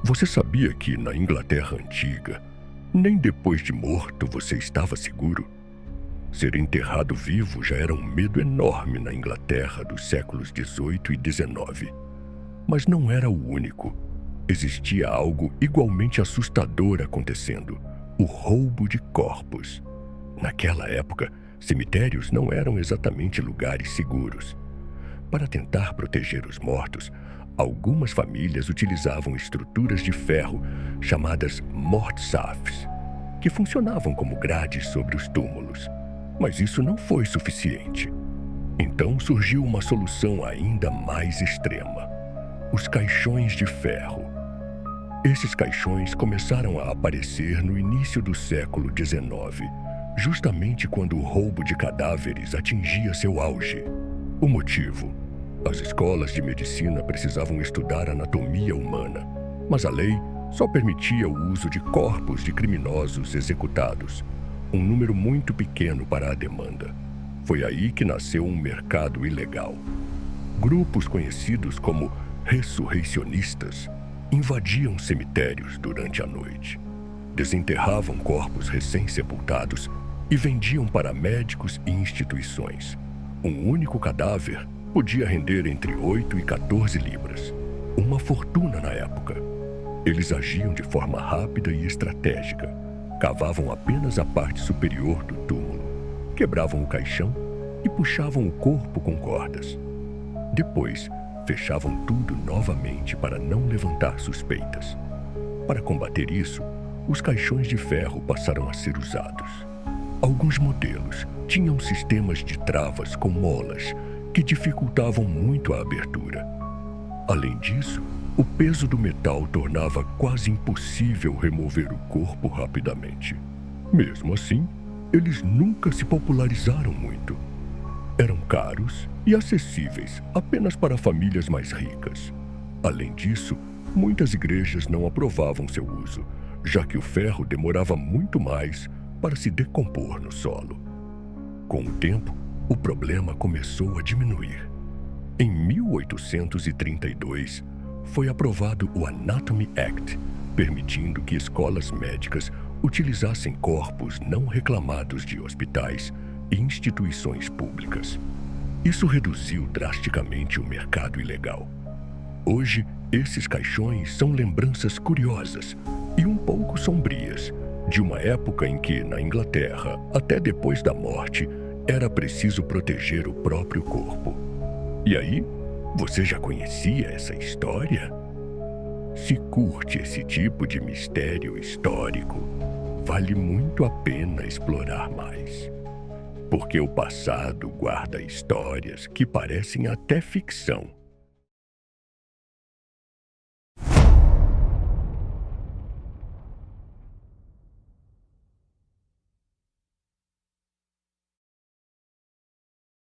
Você sabia que na Inglaterra antiga, nem depois de morto você estava seguro? Ser enterrado vivo já era um medo enorme na Inglaterra dos séculos XVIII e XIX. Mas não era o único. Existia algo igualmente assustador acontecendo: o roubo de corpos. Naquela época, cemitérios não eram exatamente lugares seguros. Para tentar proteger os mortos, algumas famílias utilizavam estruturas de ferro chamadas mortsafs, que funcionavam como grades sobre os túmulos. Mas isso não foi suficiente. Então surgiu uma solução ainda mais extrema: os caixões de ferro. Esses caixões começaram a aparecer no início do século XIX, justamente quando o roubo de cadáveres atingia seu auge. O motivo: as escolas de medicina precisavam estudar anatomia humana, mas a lei só permitia o uso de corpos de criminosos executados, um número muito pequeno para a demanda. Foi aí que nasceu um mercado ilegal. Grupos conhecidos como ressurreicionistas invadiam cemitérios durante a noite, desenterravam corpos recém-sepultados e vendiam para médicos e instituições. Um único cadáver podia render entre 8 e 14 libras, uma fortuna na época. Eles agiam de forma rápida e estratégica. Cavavam apenas a parte superior do túmulo, quebravam o caixão e puxavam o corpo com cordas. Depois, fechavam tudo novamente para não levantar suspeitas. Para combater isso, os caixões de ferro passaram a ser usados. Alguns modelos tinham sistemas de travas com molas que dificultavam muito a abertura. Além disso, o peso do metal tornava quase impossível remover o corpo rapidamente. Mesmo assim, eles nunca se popularizaram muito. Eram caros e acessíveis apenas para famílias mais ricas. Além disso, muitas igrejas não aprovavam seu uso, já que o ferro demorava muito mais para se decompor no solo. Com o tempo, o problema começou a diminuir. Em 1832, foi aprovado o Anatomy Act, permitindo que escolas médicas utilizassem corpos não reclamados de hospitais e instituições públicas. Isso reduziu drasticamente o mercado ilegal. Hoje, esses caixões são lembranças curiosas e um pouco sombrias de uma época em que, na Inglaterra, até depois da morte, era preciso proteger o próprio corpo. E aí, você já conhecia essa história? Se curte esse tipo de mistério histórico, vale muito a pena explorar mais. Porque o passado guarda histórias que parecem até ficção.